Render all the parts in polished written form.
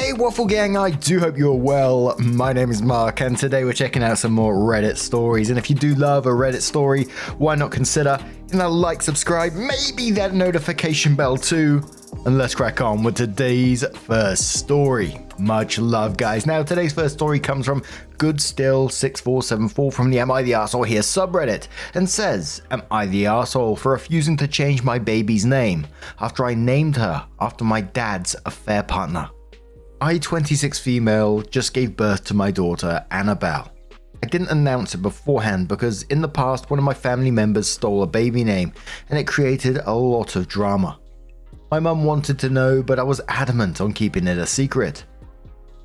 Hey Waffle Gang, I do hope you're well. My name is Mark and today we're checking out some more Reddit stories. And if you do love a Reddit story, why not consider hitting that like, subscribe, maybe that notification bell too. And let's crack on with today's first story. Much love, guys. Now, today's first story comes from GoodStill6474 from the Am I the Arsehole Here subreddit and says, Am I the arsehole for refusing to change my baby's name after I named her after my dad's affair partner? I, 26 female, just gave birth to my daughter, Annabelle. I didn't announce it beforehand because in the past one of my family members stole a baby name and it created a lot of drama. My mum wanted to know, but I was adamant on keeping it a secret.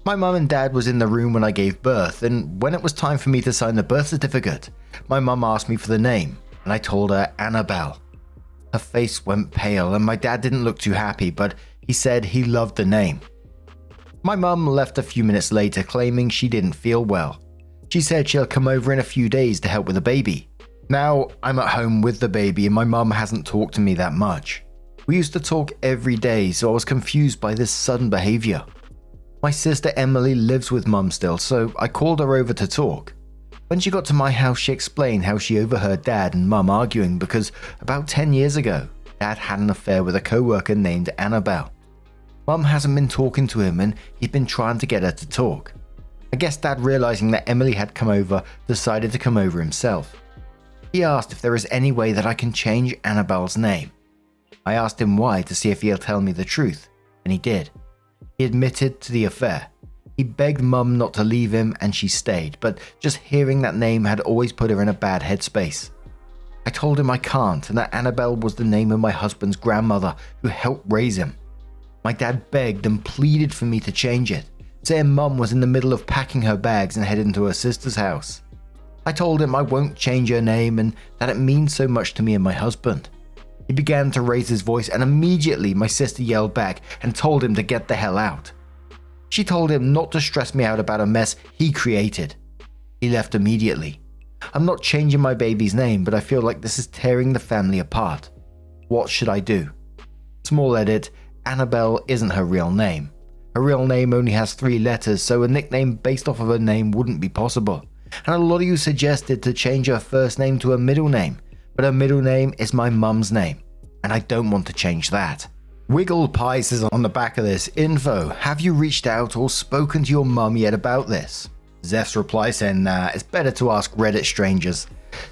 My mum and dad was in the room when I gave birth, and when it was time for me to sign the birth certificate, my mum asked me for the name, and I told her Annabelle. Her face went pale and my dad didn't look too happy, but he said he loved the name. My mum left a few minutes later claiming she didn't feel well. She said she'll come over in a few days to help with the baby. Now, I'm at home with the baby and my mum hasn't talked to me that much. We used to talk every day, so I was confused by this sudden behavior. My sister Emily lives with mum still, so I called her over to talk. When she got to my house, she explained how she overheard dad and mum arguing because about 10 years ago, dad had an affair with a co-worker named Annabelle. Mum hasn't been talking to him and he'd been trying to get her to talk. I guess dad, realizing that Emily had come over, decided to come over himself. He asked if there is any way that I can change Annabelle's name. I asked him why to see if he'll tell me the truth, and he did. He admitted to the affair. He begged mum not to leave him and she stayed, but just hearing that name had always put her in a bad headspace. I told him I can't and that Annabelle was the name of my husband's grandmother who helped raise him. My dad begged and pleaded for me to change it, saying mum was in the middle of packing her bags and heading to her sister's house. I told him I won't change her name and that it means so much to me and my husband. He began to raise his voice and immediately my sister yelled back and told him to get the hell out. She told him not to stress me out about a mess he created. He left immediately. I'm not changing my baby's name, but I feel like this is tearing the family apart. What should I do? Small edit, Annabelle isn't her real name. Her real name only has 3 letters, so a nickname based off of her name wouldn't be possible. And a lot of you suggested to change her first name to a middle name. But her middle name is my mum's name, and I don't want to change that. Wiggle Pie says on the back of this, info, have you reached out or spoken to your mum yet about this? Zeph's reply saying, nah, it's better to ask Reddit strangers.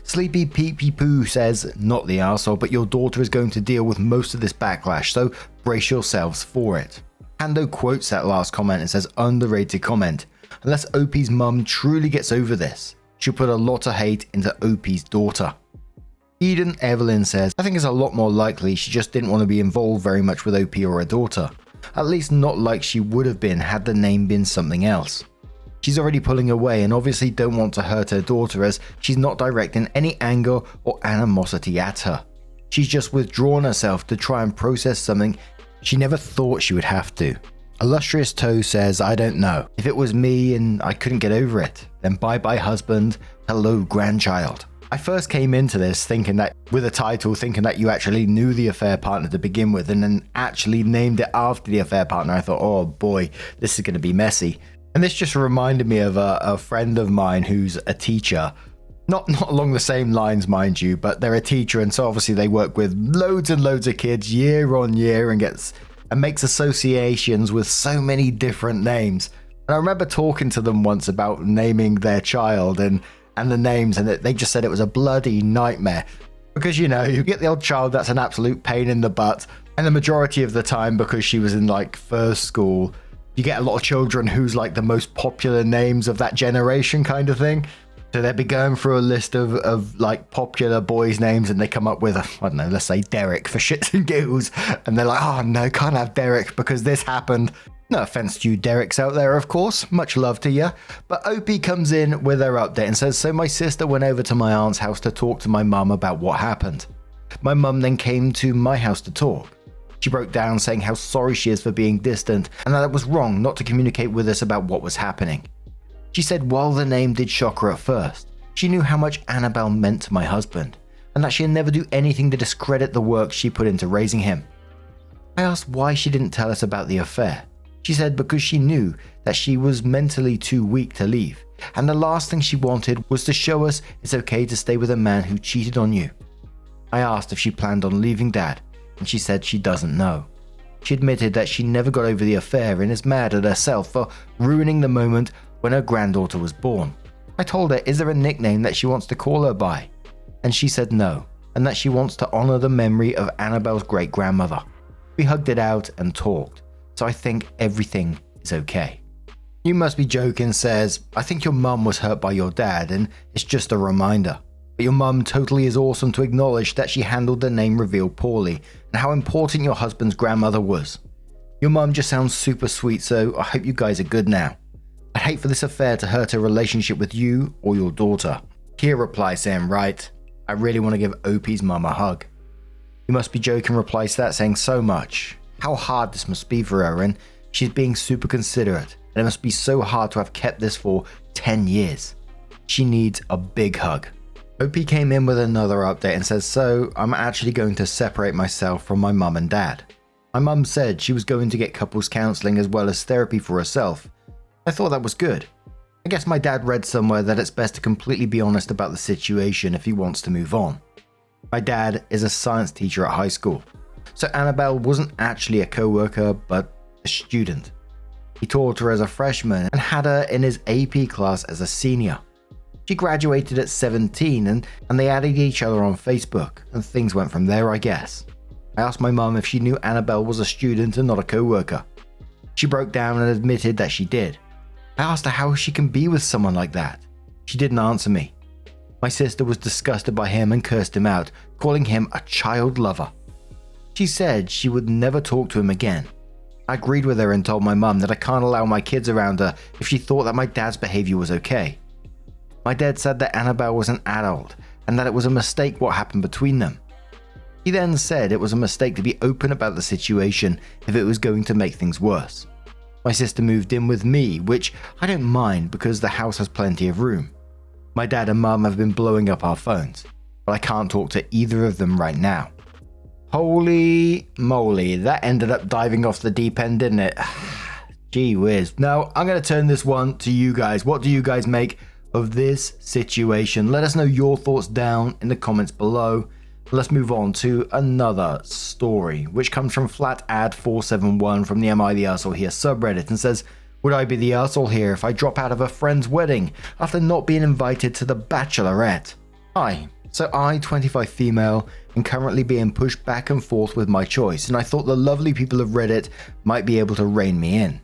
Sleepy Peepee Poo says, not the arsehole, but your daughter is going to deal with most of this backlash, so brace yourselves for it. Hando quotes that last comment and says, underrated comment. Unless OP's mum truly gets over this, she'll put a lot of hate into OP's daughter. Eden Evelyn says, I think it's a lot more likely she just didn't want to be involved very much with OP or her daughter. At least not like she would have been had the name been something else. She's already pulling away and obviously don't want to hurt her daughter as she's not directing any anger or animosity at her. She's just withdrawn herself to try and process something she never thought she would have to. Illustrious Toe says, I don't know. If it was me and I couldn't get over it, then bye-bye husband, hello grandchild. I first came into this thinking that, with a title, thinking that you actually knew the affair partner to begin with and then actually named it after the affair partner. I thought, oh boy, this is going to be messy. And this just reminded me of a friend of mine who's a teacher. Not along the same lines, mind you, but they're a teacher and so obviously they work with loads and loads of kids year on year and makes associations with so many different names. And I remember talking to them once about naming their child and the names, and they just said it was a bloody nightmare. Because, you know, you get the odd child that's an absolute pain in the butt, and the majority of the time, because she was in like first school, you get a lot of children who's like the most popular names of that generation kind of thing. So they'd be going through a list of like popular boys' names and they come up with, I don't know, let's say Derek for shits and giggles. And they're like, oh no, can't have Derek because this happened. No offense to you Dereks out there, of course. Much love to you. But OP comes in with her update and says, so my sister went over to my aunt's house to talk to my mum about what happened. My mum then came to my house to talk. She broke down saying how sorry she is for being distant and that it was wrong not to communicate with us about what was happening. She said while the name did shock her at first, she knew how much Annabelle meant to my husband and that she'd never do anything to discredit the work she put into raising him. I asked why she didn't tell us about the affair. She said because she knew that she was mentally too weak to leave, and the last thing she wanted was to show us it's okay to stay with a man who cheated on you. I asked if she planned on leaving Dad, and she said she doesn't know. She admitted that she never got over the affair and is mad at herself for ruining the moment when her granddaughter was born. I told her, is there a nickname that she wants to call her by? And she said no, and that she wants to honor the memory of Annabelle's great-grandmother. We hugged it out and talked, so I think everything is okay. You Must Be Joking says, I think your mum was hurt by your dad and it's just a reminder. But your mum totally is awesome to acknowledge that she handled the name reveal poorly and how important your husband's grandmother was. Your mum just sounds super sweet, so I hope you guys are good now. I'd hate for this affair to hurt her relationship with you or your daughter. Kia replies saying, right, I really want to give Opie's mum a hug. You Must Be Joking replies to that saying so much. How hard this must be for her, and she's being super considerate, and it must be so hard to have kept this for 10 years. She needs a big hug. Opie came in with another update and says, so I'm actually going to separate myself from my mum and dad. My mum said she was going to get couples counselling as well as therapy for herself. I thought that was good. I guess my dad read somewhere that it's best to completely be honest about the situation if he wants to move on. My dad is a science teacher at high school, so Annabelle wasn't actually a co-worker but a student. He taught her as a freshman and had her in his AP class as a senior. She graduated at 17 and they added each other on Facebook, and things went from there, I guess. I asked my mum if she knew Annabelle was a student and not a co-worker. She broke down and admitted that she did. I asked her how she can be with someone like that. She didn't answer me. My sister was disgusted by him and cursed him out, calling him a child lover. She said she would never talk to him again. I agreed with her and told my mum that I can't allow my kids around her if she thought that my dad's behavior was okay. My dad said that Annabelle was an adult and that it was a mistake what happened between them. He then said it was a mistake to be open about the situation if it was going to make things worse. My sister moved in with me, which I don't mind because the house has plenty of room. My dad and mum have been blowing up our phones, but I can't talk to either of them right now. Holy moly, that ended up diving off the deep end, didn't it? Gee whiz. Now, I'm going to turn this one to you guys. What do you guys make of this situation? Let us know your thoughts down in the comments below. Let's move on to another story, which comes from FlatAd471 from the Am I the Arsehole Here subreddit and says, would I be the arsehole here if I drop out of a friend's wedding after not being invited to the bachelorette? Hi, so I, 25 female, am currently being pushed back and forth with my choice, and I thought the lovely people of Reddit might be able to rein me in.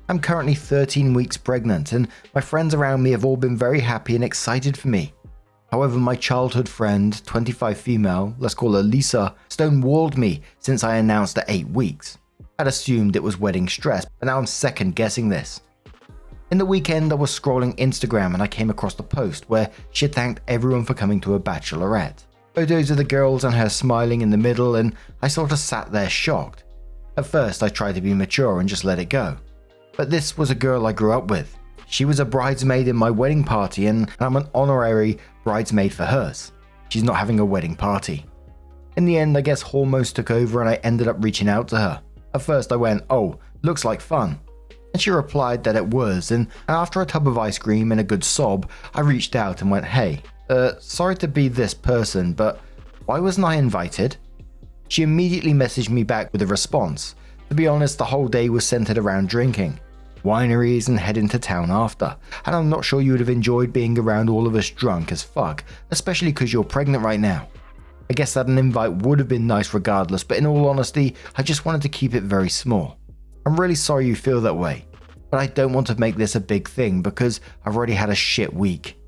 I'm currently 13 weeks pregnant, and my friends around me have all been very happy and excited for me. However, my childhood friend, 25 female, let's call her Lisa, stonewalled me since I announced at 8 weeks. I'd assumed it was wedding stress, but now I'm second guessing this. In the weekend, I was scrolling Instagram and I came across the post where she had thanked everyone for coming to a bachelorette. Photos of the girls and her smiling in the middle, and I sort of sat there shocked. At first, I tried to be mature and just let it go. But this was a girl I grew up with. She was a bridesmaid in my wedding party, and I'm an honorary bridesmaid for hers. She's not having a wedding party. In the end, I guess hormones took over and I ended up reaching out to her. At first I went, oh, looks like fun. And she replied that it was, and after a tub of ice cream and a good sob, I reached out and went, hey, sorry to be this person, but why wasn't I invited? She immediately messaged me back with a response. To be honest, the whole day was centered around drinking, wineries and heading to town after, and I'm not sure you would have enjoyed being around all of us drunk as fuck, especially because you're pregnant right now. I guess that an invite would have been nice regardless, but in all honesty, I just wanted to keep it very small. I'm really sorry you feel that way, but I don't want to make this a big thing because I've already had a shit week.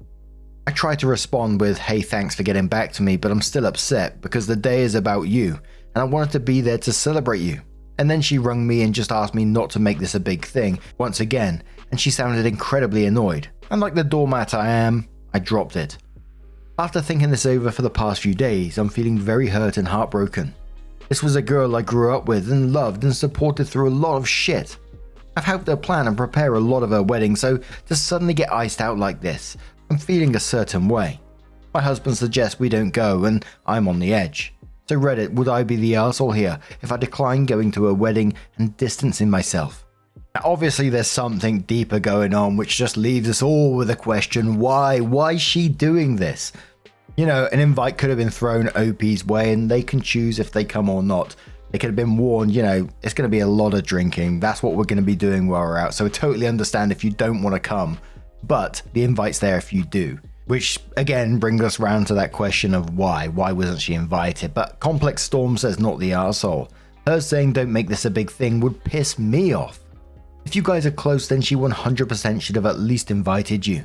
I tried to respond with, hey, thanks for getting back to me, but I'm still upset because the day is about you, and I wanted to be there to celebrate you. And then she rung me and just asked me not to make this a big thing once again, and she sounded incredibly annoyed. And like the doormat I am, I dropped it. After thinking this over for the past few days, I'm feeling very hurt and heartbroken. This was a girl I grew up with and loved and supported through a lot of shit. I've helped her plan and prepare a lot of her wedding, so to suddenly get iced out like this, I'm feeling a certain way. My husband suggests we don't go, and I'm on the edge. So Reddit, would I be the arsehole here if I decline going to a wedding and distancing myself? Now, obviously, there's something deeper going on, which just leaves us all with a question: why? Why is she doing this? You know, an invite could have been thrown OP's way, and they can choose if they come or not. They could have been warned, you know, it's going to be a lot of drinking. That's what we're going to be doing while we're out. So I totally understand if you don't want to come, but the invite's there if you do. Which, again, brings us round to that question of why. Why wasn't she invited? But Complex Storm says not the arsehole. Her saying don't make this a big thing would piss me off. If you guys are close, then she 100% should have at least invited you.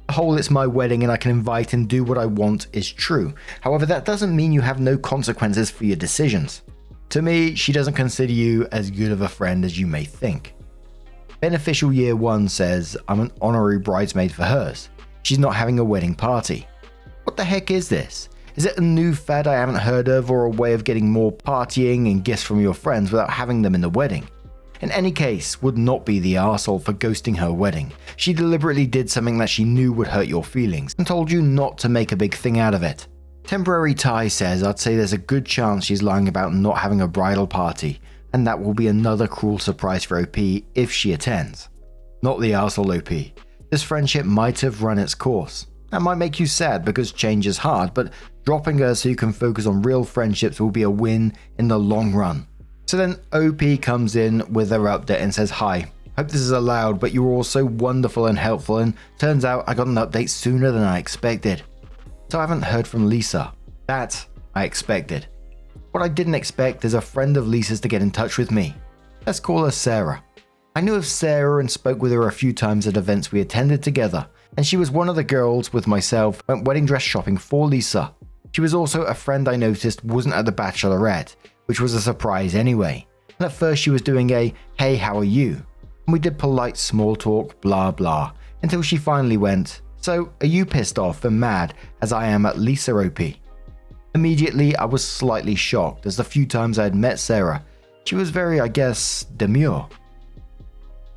The whole "it's my wedding and I can invite and do what I want" is true. However, that doesn't mean you have no consequences for your decisions. To me, she doesn't consider you as good of a friend as you may think. Beneficial Year 1 says, I'm an honorary bridesmaid for hers. She's not having a wedding party. What the heck is this? Is it a new fad I haven't heard of, or a way of getting more partying and gifts from your friends without having them in the wedding? In any case, would not be the arsehole for ghosting her wedding. She deliberately did something that she knew would hurt your feelings and told you not to make a big thing out of it. Temporary Tie says, I'd say there's a good chance she's lying about not having a bridal party, and that will be another cruel surprise for OP if she attends. Not the arsehole, OP. This friendship might have run its course. That might make you sad because change is hard, but dropping her so you can focus on real friendships will be a win in the long run. So then OP comes in with her update and says, hi, hope this is allowed, but you were all so wonderful and helpful, and turns out I got an update sooner than I expected. So I haven't heard from Lisa. That I expected. What I didn't expect is a friend of Lisa's to get in touch with me. Let's call her Sarah. I knew of Sarah and spoke with her a few times at events we attended together, and she was one of the girls with myself went wedding dress shopping for Lisa. She was also a friend I noticed wasn't at the Bachelorette, which was a surprise anyway. And at first she was doing a, hey, how are you? And we did polite small talk, blah blah, until she finally went, so are you pissed off and mad as I am at Lisa, OP? Immediately I was slightly shocked, as the few times I had met Sarah, she was very, I guess, demure.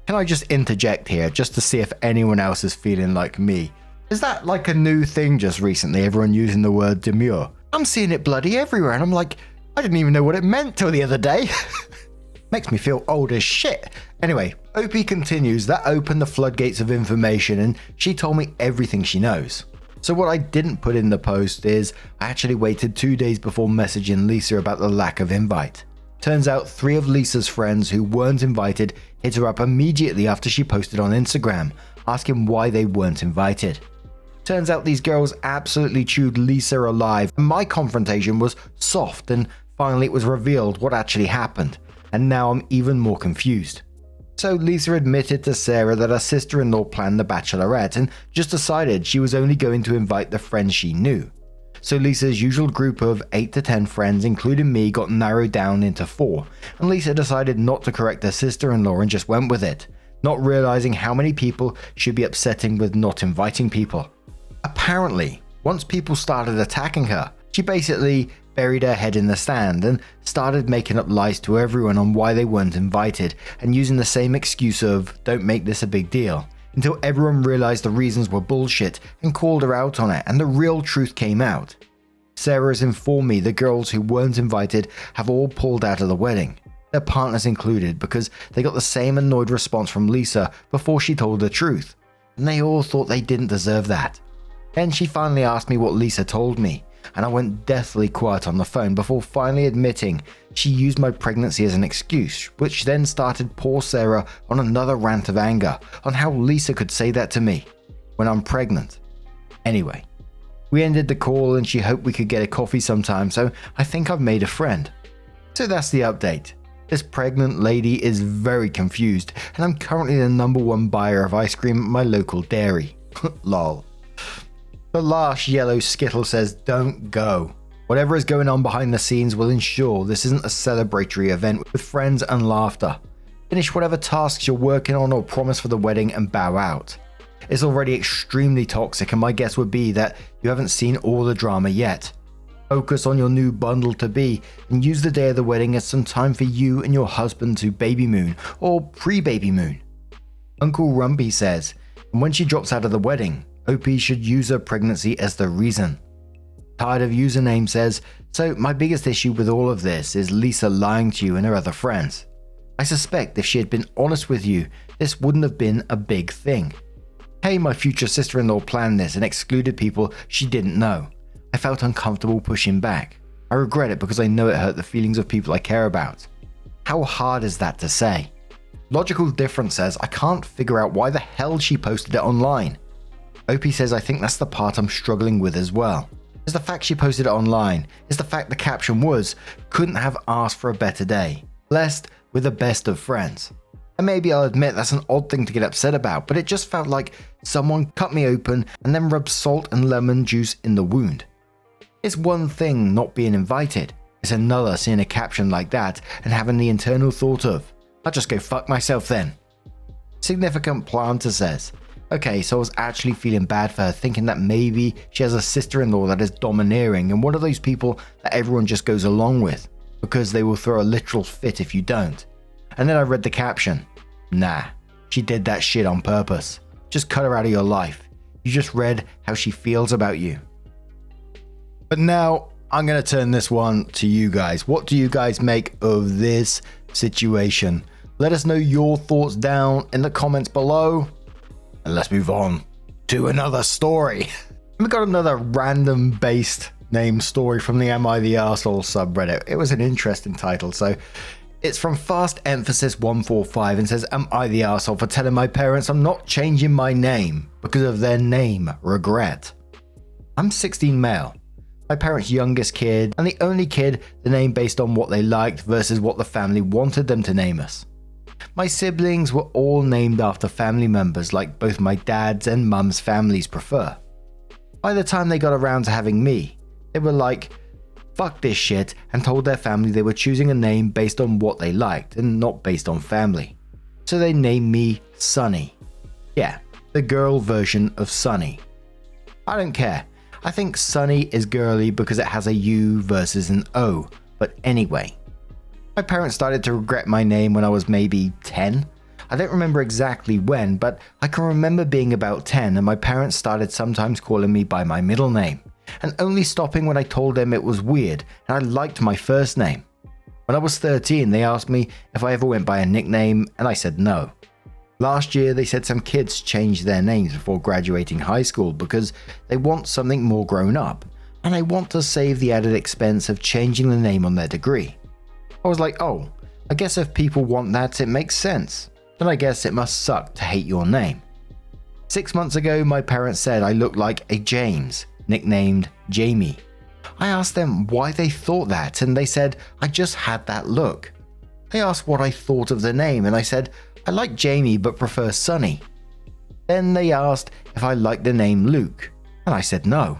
Can I just interject here just to see if anyone else is feeling like me? Is that like a new thing just recently, everyone using the word demure? I'm seeing it bloody everywhere and I'm like, I didn't even know what it meant till the other day. Makes me feel old as shit. Anyway, OP continues, that opened the floodgates of information and she told me everything she knows. So what I didn't put in the post is I actually waited 2 days before messaging Lisa about the lack of invite. Turns out 3 of Lisa's friends who weren't invited hit her up immediately after she posted on Instagram, asking why they weren't invited. Turns out these girls absolutely chewed Lisa alive, and my confrontation was soft, and finally it was revealed what actually happened, and now I'm even more confused. So Lisa admitted to Sarah that her sister-in-law planned the Bachelorette and just decided she was only going to invite the friends she knew. So Lisa's usual group of 8 to 10 friends, including me, got narrowed down into 4, and Lisa decided not to correct her sister-in-law and just went with it, not realizing how many people should be upsetting with not inviting people. Apparently, once people started attacking her, she basically buried her head in the sand and started making up lies to everyone on why they weren't invited and using the same excuse of "don't make this a big deal," until everyone realized the reasons were bullshit and called her out on it, and the real truth came out. Sarah has informed me the girls who weren't invited have all pulled out of the wedding, their partners included, because they got the same annoyed response from Lisa before she told the truth, and they all thought they didn't deserve that. Then she finally asked me what Lisa told me, and I went deathly quiet on the phone before finally admitting she used my pregnancy as an excuse, which then started poor Sarah on another rant of anger on how Lisa could say that to me when I'm pregnant. Anyway, we ended the call and she hoped we could get a coffee sometime, so I think I've made a friend. So that's the update. This pregnant lady is very confused, and I'm currently the #1 buyer of ice cream at my local dairy. Lol. The last yellow Skittle says, don't go. Whatever is going on behind the scenes will ensure this isn't a celebratory event with friends and laughter. Finish whatever tasks you're working on or promise for the wedding and bow out. It's already extremely toxic, and my guess would be that you haven't seen all the drama yet. Focus on your new bundle to be and use the day of the wedding as some time for you and your husband to baby moon or pre-baby moon. Uncle Rumpy says, and when she drops out of the wedding, OP should use her pregnancy as the reason. Tired of Username says, so my biggest issue with all of this is Lisa lying to you and her other friends. I suspect if she had been honest with you, this wouldn't have been a big thing. Hey, my future sister-in-law planned this and excluded people she didn't know. I felt uncomfortable pushing back. I regret it because I know it hurt the feelings of people I care about. How hard is that to say? Logical Difference says, I can't figure out why the hell she posted it online. Opie says, I think that's the part I'm struggling with as well. Is the fact she posted it online, is the fact the caption was, couldn't have asked for a better day. Blessed with the best of friends. And maybe I'll admit that's an odd thing to get upset about, but it just felt like someone cut me open and then rubbed salt and lemon juice in the wound. It's one thing not being invited. It's another seeing a caption like that and having the internal thought of, I'll just go fuck myself then. Significant Planter says, okay, so I was actually feeling bad for her, thinking that maybe she has a sister-in-law that is domineering and one of those people that everyone just goes along with, because they will throw a literal fit if you don't. And then I read the caption. Nah, she did that shit on purpose. Just cut her out of your life. You just read how she feels about you. But now, I'm going to turn this one to you guys. What do you guys make of this situation? Let us know your thoughts down in the comments below. And let's move on to another story. We got another random based name story from the Am I the Arsehole subreddit. It was an interesting title. So it's from Fast Emphasis 145 and says, Am I the arsehole for telling my parents I'm not changing my name because of their name regret? I'm 16 male. My parents' youngest kid, and the only kid the name based on what they liked versus what the family wanted them to name us. My siblings were all named after family members like both my dad's and mum's families prefer. By the time they got around to having me, they were like, fuck this shit, and told their family they were choosing a name based on what they liked and not based on family. So they named me Sunny. Yeah, the girl version of Sunny. I don't care. I think Sunny is girly because it has a U versus an O, but anyway. My parents started to regret my name when I was maybe 10. I don't remember exactly when, but I can remember being about 10 and my parents started sometimes calling me by my middle name, and only stopping when I told them it was weird and I liked my first name. When I was 13, they asked me if I ever went by a nickname and I said no. Last year, they said some kids changed their names before graduating high school because they want something more grown up, and they want to save the added expense of changing the name on their degree. I was like, oh, I guess if people want that, it makes sense. Then I guess it must suck to hate your name. 6 months ago, my parents said I looked like a James, nicknamed Jamie. I asked them why they thought that, and they said I just had that look. They asked what I thought of the name, and I said, I like Jamie but prefer Sunny. Then they asked if I liked the name Luke, and I said no.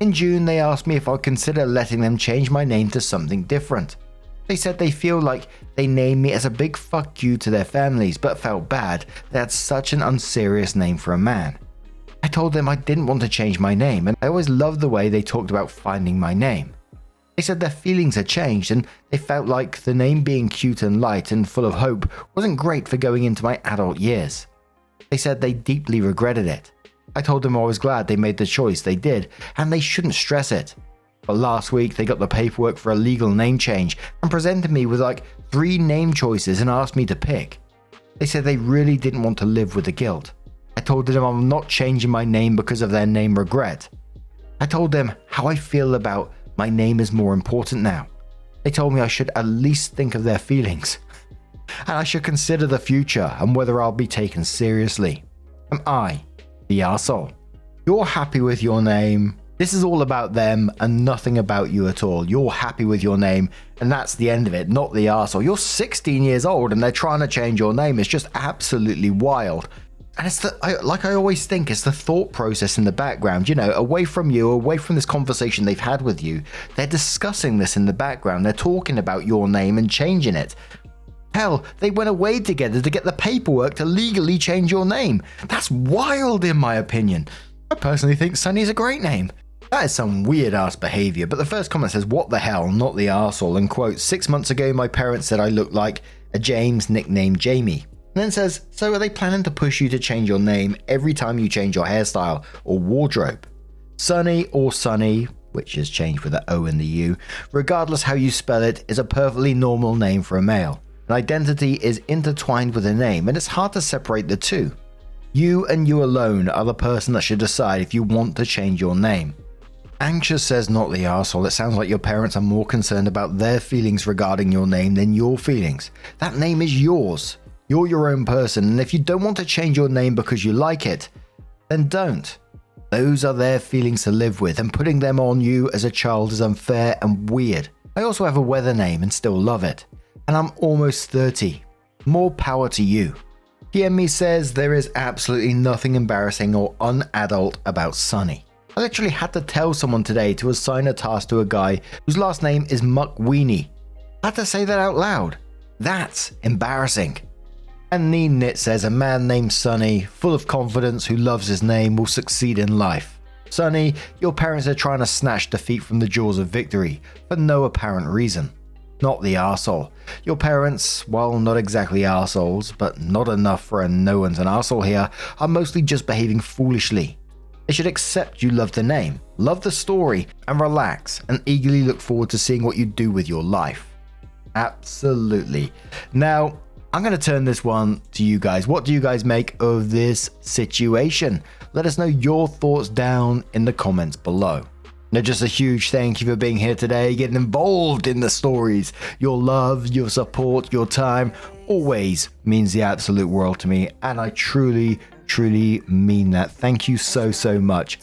In June, they asked me if I'd consider letting them change my name to something different. They said they feel like they named me as a big fuck you to their families, but felt bad they had such an unserious name for a man. I told them I didn't want to change my name, and I always loved the way they talked about finding my name. They said their feelings had changed and they felt like the name being cute and light and full of hope wasn't great for going into my adult years. They said they deeply regretted it. I told them I was glad they made the choice they did and they shouldn't stress it. But last week they got the paperwork for a legal name change and presented me with like 3 name choices and asked me to pick. They said they really didn't want to live with the guilt. I told them I'm not changing my name because of their name regret. I told them how I feel about my name is more important now. They told me I should at least think of their feelings. And I should consider the future and whether I'll be taken seriously. Am I the arsehole? You're happy with your name. This is all about them and nothing about you at all. You're happy with your name and that's the end of it, not the arsehole. You're 16 years old and they're trying to change your name. It's just absolutely wild. And it's like I always think, it's the thought process in the background, you know, away from you, away from this conversation they've had with you. They're discussing this in the background. They're talking about your name and changing it. Hell, they went away together to get the paperwork to legally change your name. That's wild in my opinion. I personally think Sunny's a great name. That is some weird ass behavior, but the first comment says, what the hell, not the arsehole, and quote, 6 months ago my parents said I looked like a James nicknamed Jamie. And then says, so are they planning to push you to change your name every time you change your hairstyle or wardrobe? Sunny or Sunny, which is changed with the O and the U, regardless how you spell it, is a perfectly normal name for a male. An identity is intertwined with a name, and it's hard to separate the two. You and you alone are the person that should decide if you want to change your name. Anxious says not the arsehole. It sounds like your parents are more concerned about their feelings regarding your name than your feelings. That name is yours. You're your own person, and if you don't want to change your name because you like it, then don't. Those are their feelings to live with, and putting them on you as a child is unfair and weird. I also have a weather name and still love it. And I'm almost 30. More power to you. PM Me says there is absolutely nothing embarrassing or unadult about Sunny. I literally had to tell someone today to assign a task to a guy whose last name is Muckweenie. I had to say that out loud. That's embarrassing. And Neen Knit says a man named Sunny, full of confidence who loves his name, will succeed in life. Sunny, your parents are trying to snatch defeat from the jaws of victory for no apparent reason. Not the arsehole. Your parents, while not exactly arseholes, but not enough for a no one's an arsehole here, are mostly just behaving foolishly. They should accept you love the name, love the story, and relax and eagerly look forward to seeing what you do with your life. Absolutely. Now, I'm going to turn this one to you guys. What do you guys make of this situation? Let us know your thoughts down in the comments below. Now, just a huge thank you for being here today, getting involved in the stories. Your love, your support, your time always means the absolute world to me, and I truly mean that. Thank you so much.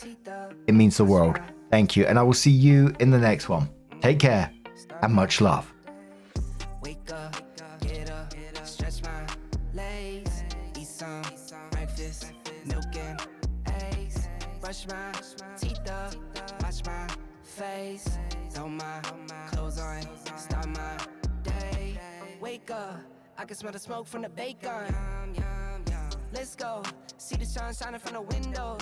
It means the world. Thank you, and I will see you in the next one. Take care, and much love. Wake up, get up, stretch my legs, eat some breakfast, milk and eggs, brush my teeth up, wash my face, throw my clothes on, start my day. Wake up, I can smell the smoke from the bacon. Let's go, see the sun shining from the windows.